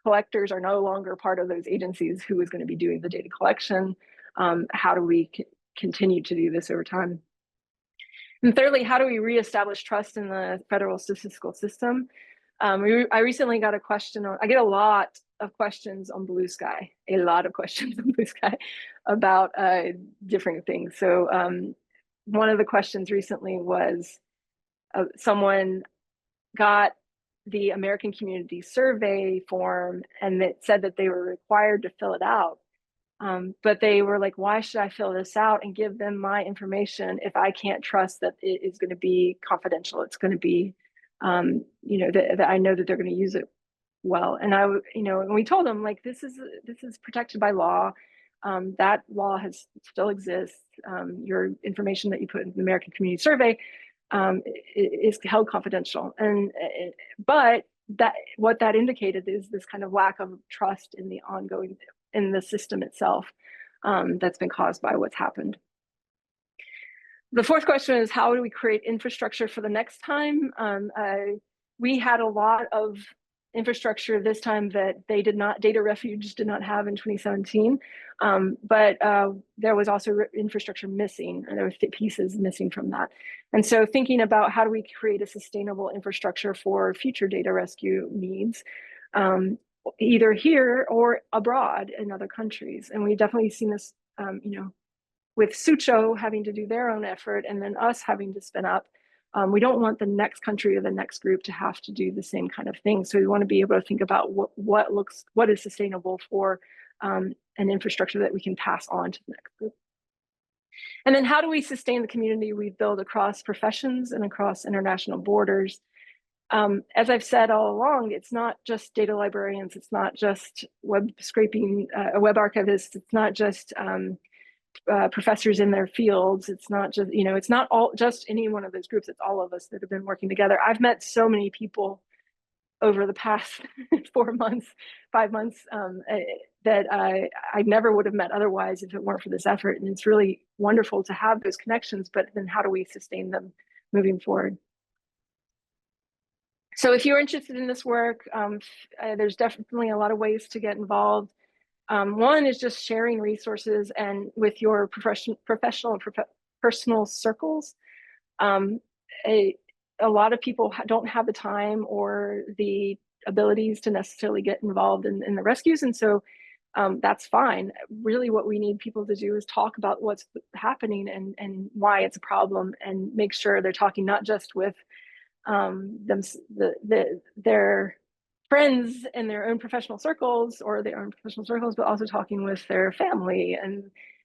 collectors are no longer part of those agencies, who is going to be doing the data collection? How do we continue to do this over time? And thirdly, how do we reestablish trust in the federal statistical system? I recently got a question, I get a lot of questions on Blue Sky, a lot of questions on Blue Sky about different things. So one of the questions recently was someone got the American Community Survey form and it said that they were required to fill it out. But they were like, why should I fill this out and give them my information if I can't trust that it is going to be confidential? It's going to be, you know, that I know that they're going to use it well. And and we told them, like, this is protected by law. That law still exists. Your information that you put in the American Community Survey is held confidential. But what that indicated is this kind of lack of trust in the system itself that's been caused by what's happened. The fourth question is, how do we create infrastructure for the next time? We had a lot of infrastructure this time that Data Refuge did not have in 2017, but there was also infrastructure missing, and there were pieces missing from that. And so thinking about how do we create a sustainable infrastructure for future data rescue needs, either here or abroad in other countries. And we've definitely seen this, with Sucho having to do their own effort and then us having to spin up. We don't want the next country or the next group to have to do the same kind of thing. So we want to be able to think about what is sustainable for an infrastructure that we can pass on to the next group. And then how do we sustain the community we build across professions and across international borders? As I've said all along, it's not just data librarians, it's not just web scraping, web archivists, it's not just professors in their fields. It's not just, it's not all just any one of those groups. It's all of us that have been working together. I've met so many people over the past 4 months, 5 months, that I never would have met otherwise if it weren't for this effort. And it's really wonderful to have those connections, but then how do we sustain them moving forward? So if you're interested in this work, there's definitely a lot of ways to get involved. One is just sharing resources and with your professional and personal circles. A lot of people don't have the time or the abilities to necessarily get involved in the rescues. And so that's fine. Really what we need people to do is talk about what's happening and why it's a problem, and make sure they're talking not just with their friends in their own professional circles but also talking with their family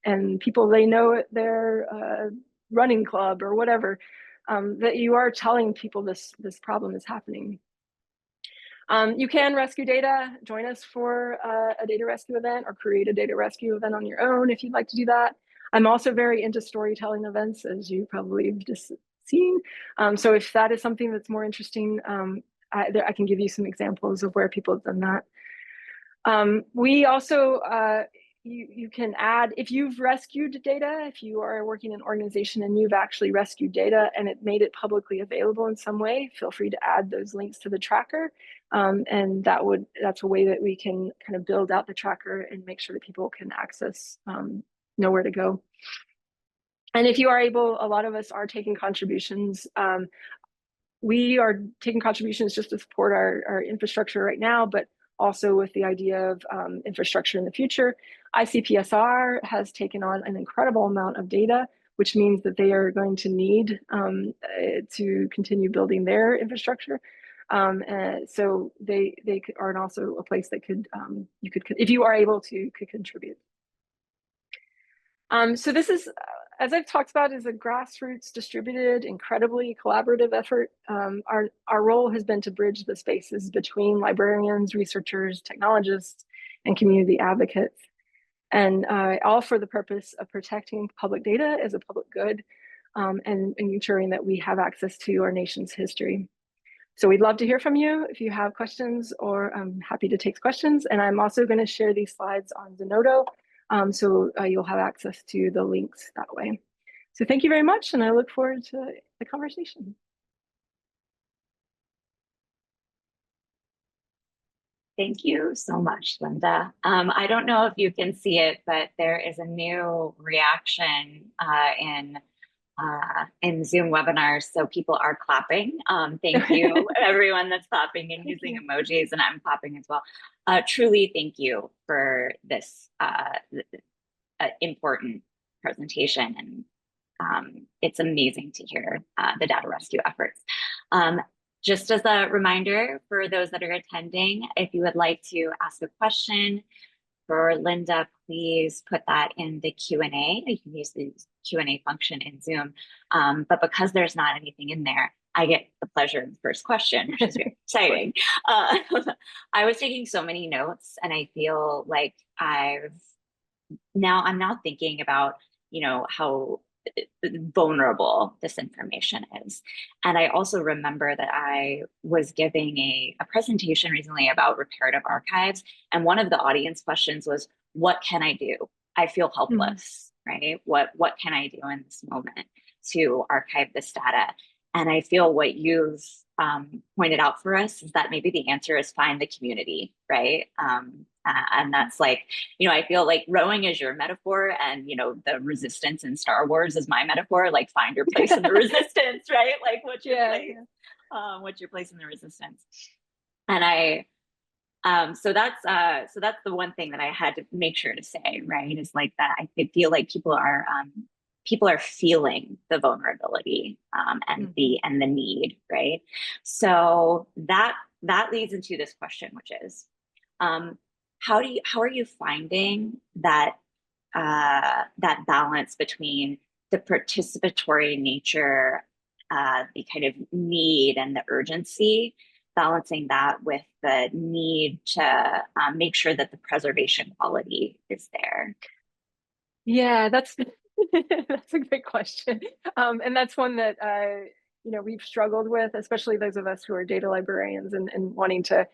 and people they know at their running club or whatever, that you are telling people this problem is happening. You can rescue data, join us for a data rescue event, or create a data rescue event on your own if you'd like to do that. I'm also very into storytelling events, as you probably have just seen. So if that is something that's more interesting, I can give you some examples of where people have done that. We also, you can add, if you've rescued data, if you are working in an organization and you've actually rescued data and it made it publicly available in some way, feel free to add those links to the tracker. And that's a way that we can kind of build out the tracker and make sure that people can access, know where to go. And if you are able, a lot of us are taking contributions. We are taking contributions just to support our infrastructure right now, but also with the idea of infrastructure in the future. ICPSR has taken on an incredible amount of data, which means that they are going to need to continue building their infrastructure. So they are also a place that could, if you are able to, could contribute. So this is, as I've talked about, is a grassroots, distributed, incredibly collaborative effort. Our role has been to bridge the spaces between librarians, researchers, technologists, and community advocates, and all for the purpose of protecting public data as a public good, and ensuring that we have access to our nation's history. So we'd love to hear from you if you have questions, or I'm happy to take questions. And I'm also going to share these slides on Zenodo, so you'll have access to the links that way. So thank you very much, and I look forward to the conversation. Thank you so much, Lynda. I don't know if you can see it, but there is a new reaction in in Zoom webinars, so people are clapping. Thank you, everyone that's clapping and using emojis, and I'm clapping as well. Truly, thank you for this important presentation, and it's amazing to hear the data rescue efforts. Just as a reminder for those that are attending, if you would like to ask a question for Lynda, please put that in the Q&A. You can use the Q&A function in Zoom. But because there's not anything in there, I get the pleasure of the first question, which is very exciting. I was taking so many notes, and I feel like I'm now thinking about, how vulnerable this information is. And I also remember that I was giving a presentation recently about reparative archives. And one of the audience questions was, what can I do? I feel helpless, right? What can I do in this moment to archive this data? And I feel what you've pointed out for us is that maybe the answer is find the community, right? And that's like, I feel like rowing is your metaphor, and, the resistance in Star Wars is my metaphor, like find your place in the resistance, right? Like what's your place? What's your place in the resistance? And so that's the one thing that I had to make sure to say, right? Is like that I feel like people are feeling the vulnerability and the need, right? So that leads into this question, which is, how are you finding that that balance between the participatory nature, the kind of need and the urgency, balancing that with the need to make sure that the preservation quality is there? Yeah, that's that's a great question. And that's one that we've struggled with, especially those of us who are data librarians and wanting to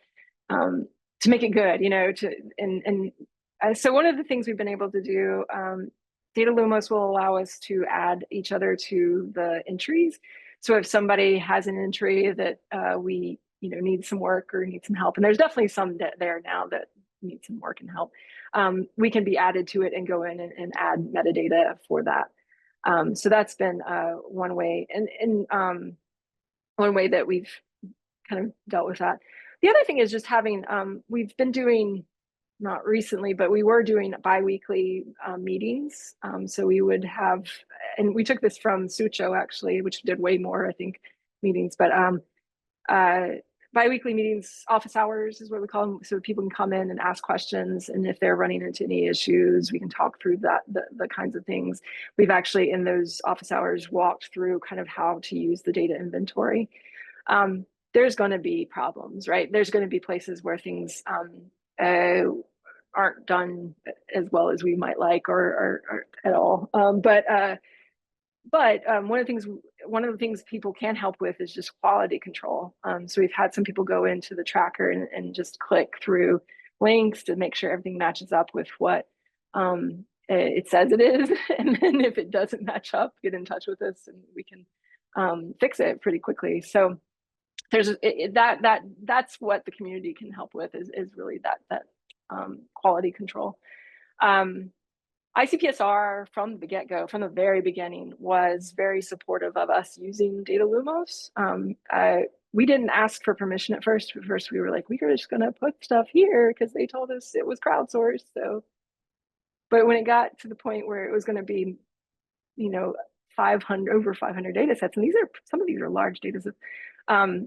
make it good, so one of the things we've been able to do, Data Lumos will allow us to add each other to the entries. So if somebody has an entry that we need some work or need some help, and there's definitely some there now that need some work and help, we can be added to it and go in and add metadata for that. So that's been one way, and one way that we've kind of dealt with that. The other thing is just having, we've been doing, not recently, but we were doing bi-weekly meetings. So we would have, and we took this from Sucho actually, which did way more, I think, meetings, but bi-weekly meetings, office hours is what we call them. So people can come in and ask questions. And if they're running into any issues, we can talk through the kinds of things. We've actually, in those office hours, walked through kind of how to use the data inventory. There's going to be problems, right? There's going to be places where things aren't done as well as we might like, or at all. But one of the things people can help with is just quality control. So we've had some people go into the tracker and just click through links to make sure everything matches up with what it says it is. And then if it doesn't match up, get in touch with us and we can fix it pretty quickly. So there's that's what the community can help with, is really that quality control. ICPSR from the get-go, from the very beginning, was very supportive of us using Data Lumos. We didn't ask for permission at first. At first, we were like, we were just going to put stuff here because they told us it was crowdsourced. So, but when it got to the point where it was going to be, 500 over 500 data sets, and some of these are large data sets. I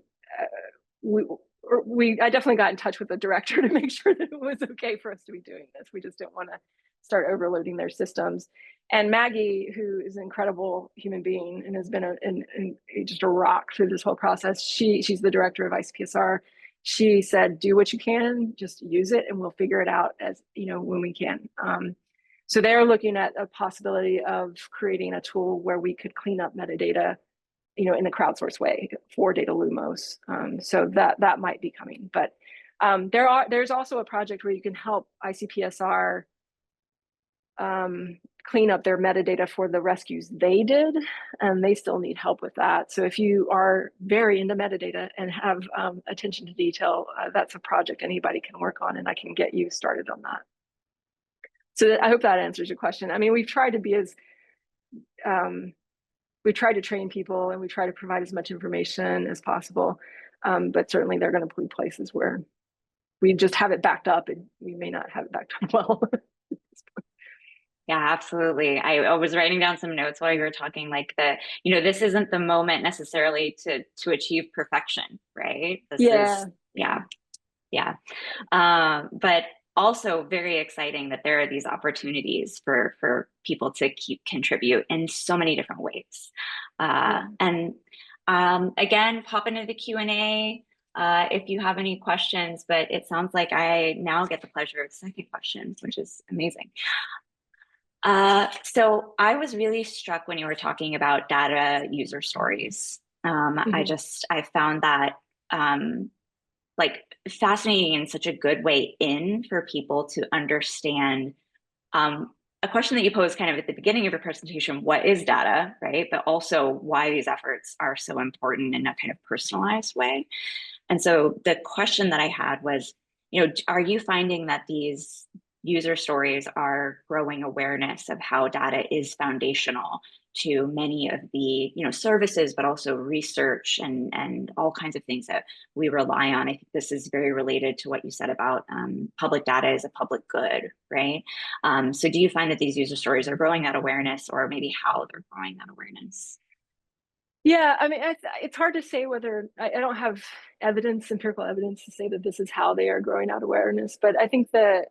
definitely got in touch with the director to make sure that it was okay for us to be doing this. We just didn't want to start overloading their systems. And Maggie, who is an incredible human being and has been just a rock through this whole process, she's the director of ICPSR. She said, do what you can, just use it, and we'll figure it out as when we can. So they're looking at a possibility of creating a tool where we could clean up metadata in a crowdsourced way for Data Lumos. So that might be coming. But there's also a project where you can help ICPSR clean up their metadata for the rescues they did, and they still need help with that. So if you are very into metadata and have attention to detail, that's a project anybody can work on, and I can get you started on that. So I hope that answers your question. I mean, we've tried to be as we try to train people and we try to provide as much information as possible. But certainly there are going to be places where we just have it backed up and we may not have it backed up well. Yeah, absolutely. I was writing down some notes while you were talking, like this isn't the moment necessarily to achieve perfection, right? Yeah. Yeah. But also very exciting that there are these opportunities for people to contribute in so many different ways. And again, pop into the Q&A if you have any questions, but it sounds like I now get the pleasure of second questions, which is amazing. So I was really struck when you were talking about data user stories. I found that like fascinating and such a good way in for people to understand a question that you posed kind of at the beginning of your presentation: what is data, right? But also why these efforts are so important in a kind of personalized way. And so the question that I had was, are you finding that these user stories are growing awareness of how data is foundational to many of the services, but also research and all kinds of things that we rely on? I think this is very related to what you said about public data is a public good, right? So do you find that these user stories are growing that awareness, or maybe how they're growing that awareness? Yeah, I mean, it's hard to say whether I don't have empirical evidence to say that this is how they are growing out awareness, but I think that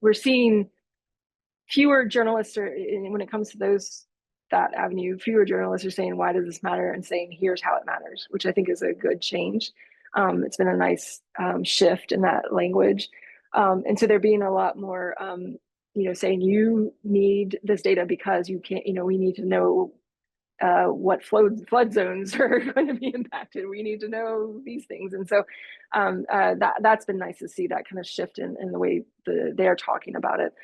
we're seeing fewer journalists when it comes to that avenue, fewer journalists are saying, why does this matter? And saying, here's how it matters, which I think is a good change. It's been a nice shift in that language. And so there being a lot more, saying you need this data because you can't, we need to know what flood zones are going to be impacted. We need to know these things. And so that's been nice to see, that kind of shift in the way they're talking about it.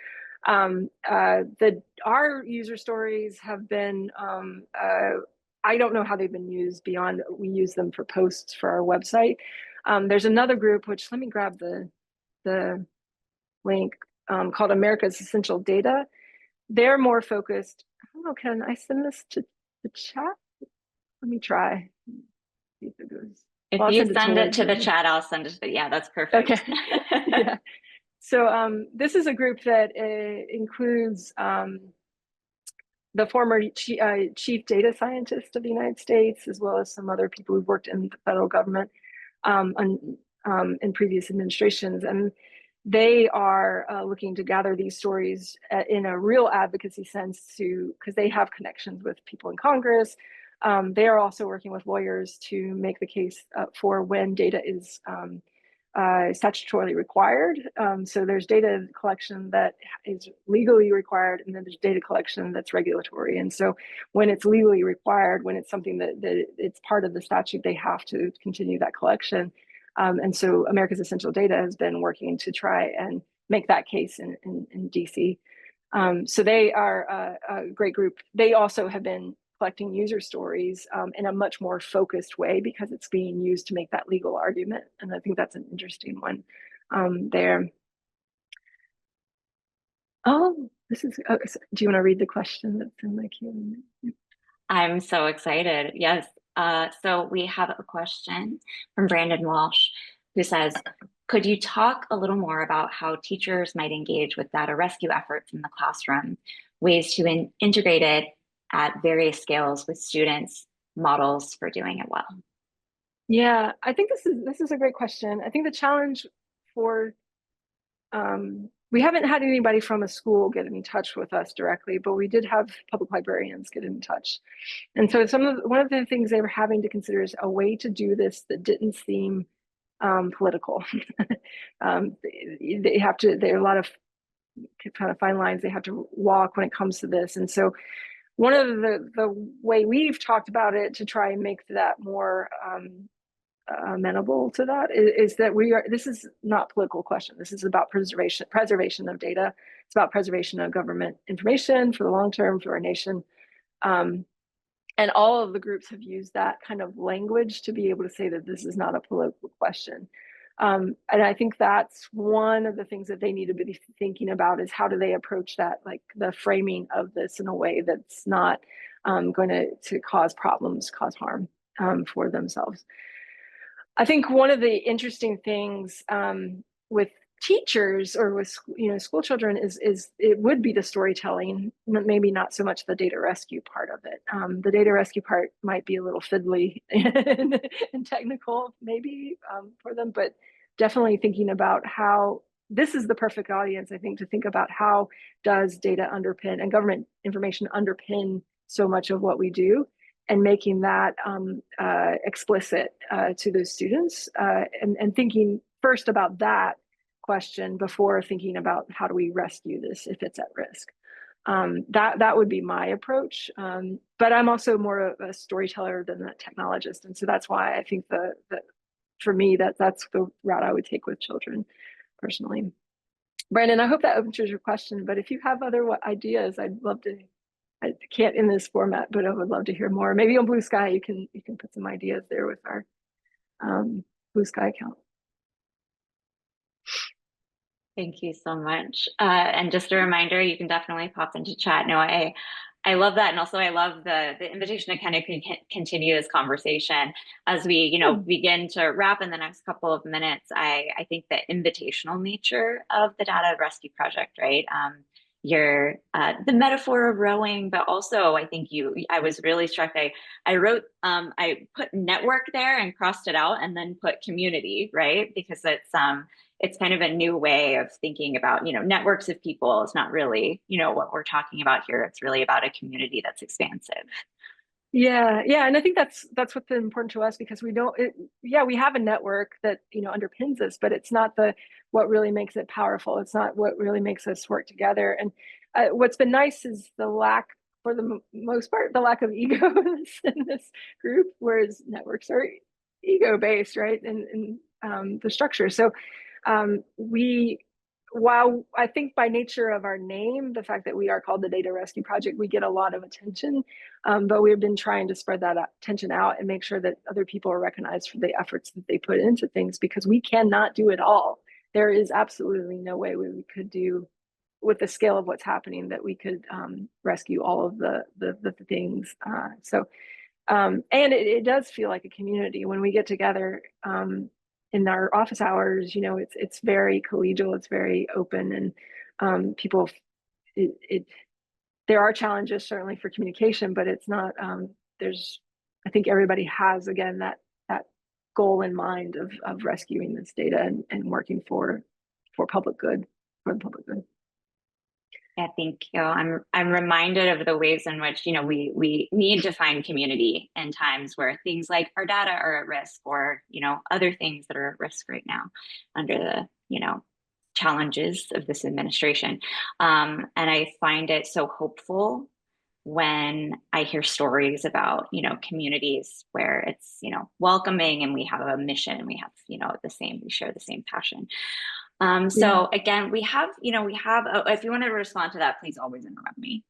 Our user stories have been, I don't know how they've been used beyond, we use them for posts for our website. There's another group, which let me grab the link, called America's Essential Data. They're more focused. I don't know, can I send this to the chat? Let me try. See if it goes. If you send it to the chat, I'll send it to yeah, that's perfect. Okay. Yeah. So this is a group that includes the former chief data scientist of the United States, as well as some other people who've worked in the federal government in previous administrations. And they are looking to gather these stories in a real advocacy sense, because they have connections with people in Congress. They are also working with lawyers to make the case for when data is statutorily required. So there's data collection that is legally required, and then there's data collection that's regulatory. And so when it's legally required, when it's something that it's part of the statute, they have to continue that collection. And so America's Essential Data has been working to try and make that case in DC. So they are a great group. They also have been collecting user stories in a much more focused way, because it's being used to make that legal argument. And I think that's an interesting one there. Oh, this is, do you want to read the question that's in the Q&A? I'm so excited. Yes. So we have a question from Brandon Walsh, who says, could you talk a little more about how teachers might engage with data rescue efforts in the classroom, ways to integrate it at various scales with students, models for doing it well? Yeah, I think this is a great question. I think the challenge for, we haven't had anybody from a school get in touch with us directly, but we did have public librarians get in touch. And so one of the things they were having to consider is a way to do this that didn't seem political. There are a lot of kind of fine lines they have to walk when it comes to this. And so one of the way we've talked about it to try and make that more amenable to that is that this is not a political question. This is about preservation of data. It's about preservation of government information for the long term for our nation. And all of the groups have used that kind of language to be able to say that this is not a political question. And I think that's one of the things that they need to be thinking about, is how do they approach that, like the framing of this in a way that's not going to cause problems, cause harm for themselves. I think one of the interesting things with teachers or with school children is it would be the storytelling, maybe not so much the data rescue part of it. The data rescue part might be a little fiddly and technical maybe for them, but definitely thinking about how this is the perfect audience, I think, to think about how does data underpin and government information underpin so much of what we do, and making that explicit to those students, and thinking first about that question before thinking about how do we rescue this if it's at risk. That would be my approach. But I'm also more of a storyteller than a technologist. And so that's why I think for me, that's the route I would take with children personally. Brandon, I hope that answers your question, but if you have other ideas, I'd love to. I can't in this format, but I would love to hear more. Maybe on Blue Sky, you can put some ideas there with our Blue Sky account. Thank you so much. And just a reminder, you can definitely pop into chat. No, I love that. And also I love the invitation to kind of continue this conversation as we, begin to wrap in the next couple of minutes. I think the invitational nature of the Data Rescue Project, right? The metaphor of rowing, but also I think I was really struck. I wrote, I put network there and crossed it out and then put community, right? Because it's kind of a new way of thinking about, networks of people. It's not really, what we're talking about here. It's really about a community that's expansive. Yeah, and I think that's what's important to us, because we have a network that underpins us, but it's not what really makes it powerful. It's not what really makes us work together. And what's been nice is for the most part, the lack of ego in this group, whereas networks are ego-based, right? And the structure. So while I think by nature of our name, the fact that we are called the Data Rescue Project, we get a lot of attention, but we've been trying to spread that attention out and make sure that other people are recognized for the efforts that they put into things, because we cannot do it all. There is absolutely no way we could do, with the scale of what's happening, that we could rescue all of the things. And it does feel like a community when we get together. In our office hours, it's very collegial, it's very open, and people, there are challenges certainly for communication, but it's not, I think everybody has, again, that goal in mind of rescuing this data and working for public good, for the public good. Yeah, thank you. I'm reminded of the ways in which, we need to find community in times where things like our data are at risk, or, other things that are at risk right now under the, challenges of this administration. And I find it so hopeful when I hear stories about, communities where it's, welcoming, and we have a mission, and we have, we share the same passion. So again, we have, if you want to respond to that, please always interrupt me.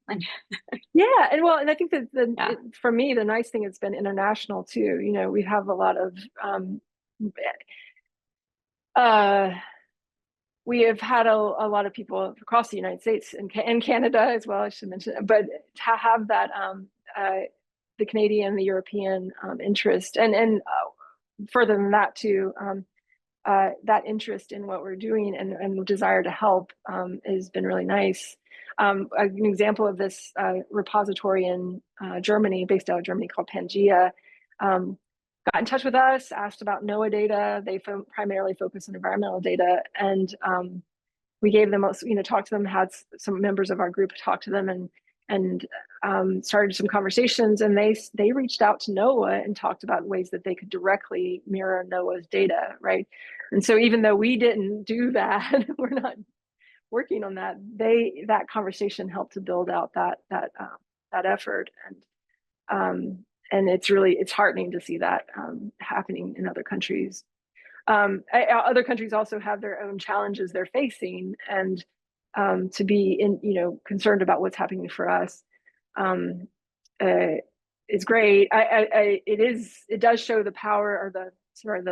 Yeah, and I think that for me, the nice thing, it's been international too. We have a lot of, we have had a lot of people across the United States and Canada as well, I should mention, but to have that, the Canadian, the European interest, and further than that too, that interest in what we're doing and desire to help has been really nice. An example of this repository in Germany, based out of Germany, called Pangea, got in touch with us, asked about NOAA data. They primarily focus on environmental data, and we gave them, talked to them, had some members of our group talk to them, and started some conversations, and they reached out to NOAA and talked about ways that they could directly mirror NOAA's data, right? And so even though we didn't do that, we're not working on that, that conversation helped to build out that effort, and it's heartening to see that happening in other countries. Other countries also have their own challenges they're facing, and to be concerned about what's happening for us is great. It does show the power, or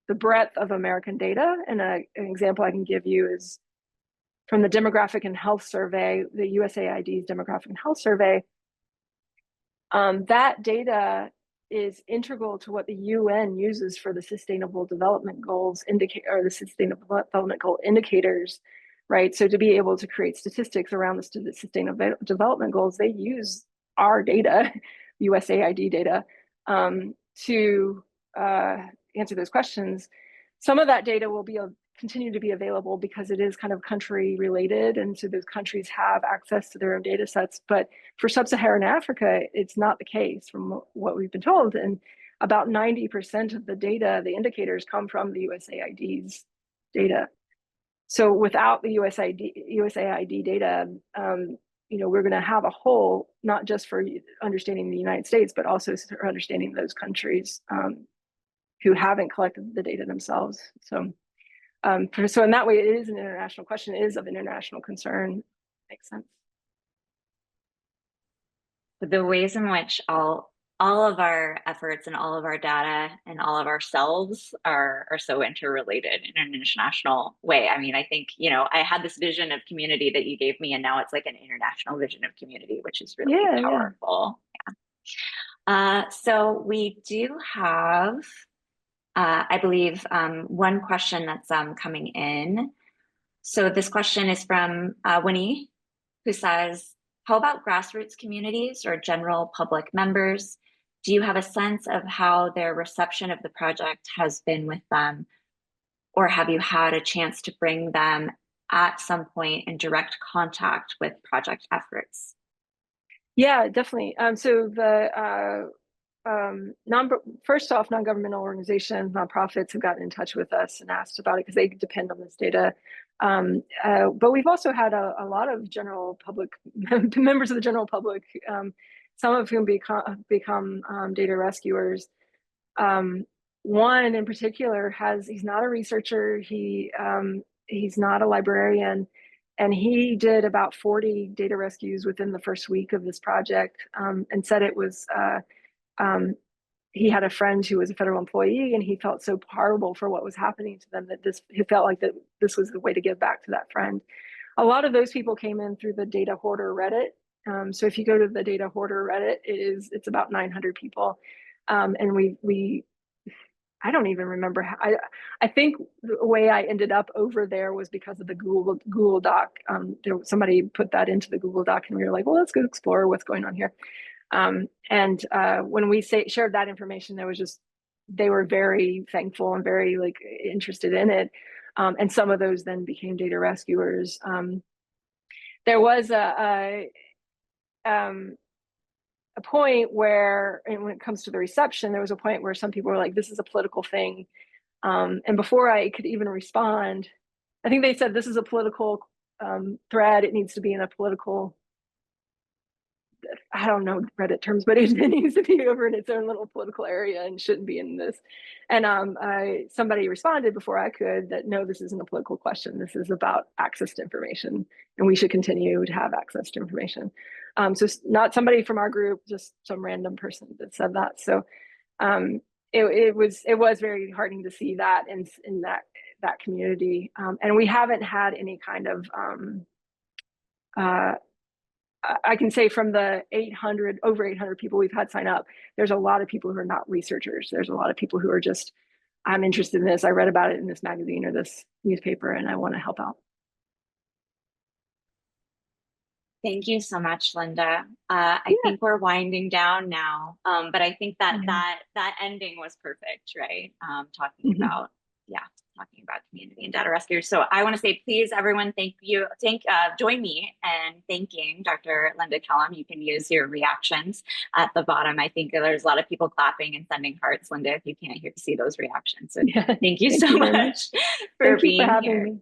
the the breadth of American data. And an example I can give you is from the Demographic and Health Survey, the USAID's Demographic and Health Survey. That data is integral to what the UN uses for the Sustainable Development Goals or the Sustainable Development Goal indicators, right? So to be able to create statistics around the Sustainable Development Goals, they use our data, USAID data, to answer those questions. Some of that data will continue to be available because it is kind of country related, and so those countries have access to their own data sets. But for sub-Saharan Africa, it's not the case from what we've been told. And about 90% of the data, the indicators, come from the USAID's data. So without the USAID data, we're going to have a hole, not just for understanding the United States, but also for understanding those countries who haven't collected the data themselves. So in that way, it is an international question. It is of international concern. Makes sense. The ways in which all of our efforts and all of our data and all of ourselves are so interrelated in an international way. I mean, I think, I had this vision of community that you gave me, and now it's like an international vision of community, which is really powerful. Yeah. So we do have, I believe, one question that's coming in. So this question is from Winnie, who says, how about grassroots communities or general public members? Do you have a sense of how their reception of the project has been with them? Or have you had a chance to bring them at some point in direct contact with project efforts? Yeah, definitely. So the first off, non-governmental organizations, nonprofits have gotten in touch with us and asked about it because they depend on this data. But we've also had a lot of general public members of the general public, some of whom become data rescuers. One in particular he's not a researcher. He's not a librarian, and he did about 40 data rescues within the first week of this project, and said it was. He had a friend who was a federal employee, and he felt so horrible for what was happening to them that he felt like that this was the way to give back to that friend. A lot of those people came in through the Data Hoarder Reddit. So if you go to the Data Hoarder Reddit, it's about 900 people, and I don't even remember how. I think the way I ended up over there was because of the Google Doc. Somebody put that into the Google Doc, and we were like, well, let's go explore what's going on here. When we shared that information, they were very thankful and very interested in it. And some of those then became data rescuers. There was a point where, and when it comes to the reception, there was a point where some people were like, this is a political thing. And before I could even respond, I think they said, this is a political thread. It needs to be in a political, I don't know Reddit terms, but it needs to be over in its own little political area and shouldn't be in this. And somebody responded before I could that, no, this isn't a political question. This is about access to information, and we should continue to have access to information. So not somebody from our group, just some random person that said that. So it was very heartening to see that in that community. And we haven't had any kind of I can say from the over 800 people we've had sign up, there's a lot of people who are not researchers. There's a lot of people who are just, I'm interested in this. I read about it in this magazine or this newspaper, and I want to help out. Thank you so much, Lynda. I think we're winding down now, but I think that that ending was perfect, right? Talking about community and data rescuers. So I want to say, please, everyone, join me in thanking Dr. Lynda Kellam. You can use your reactions at the bottom. I think there's a lot of people clapping and sending hearts, Lynda, if you can't see those reactions. So thank you so much for being here.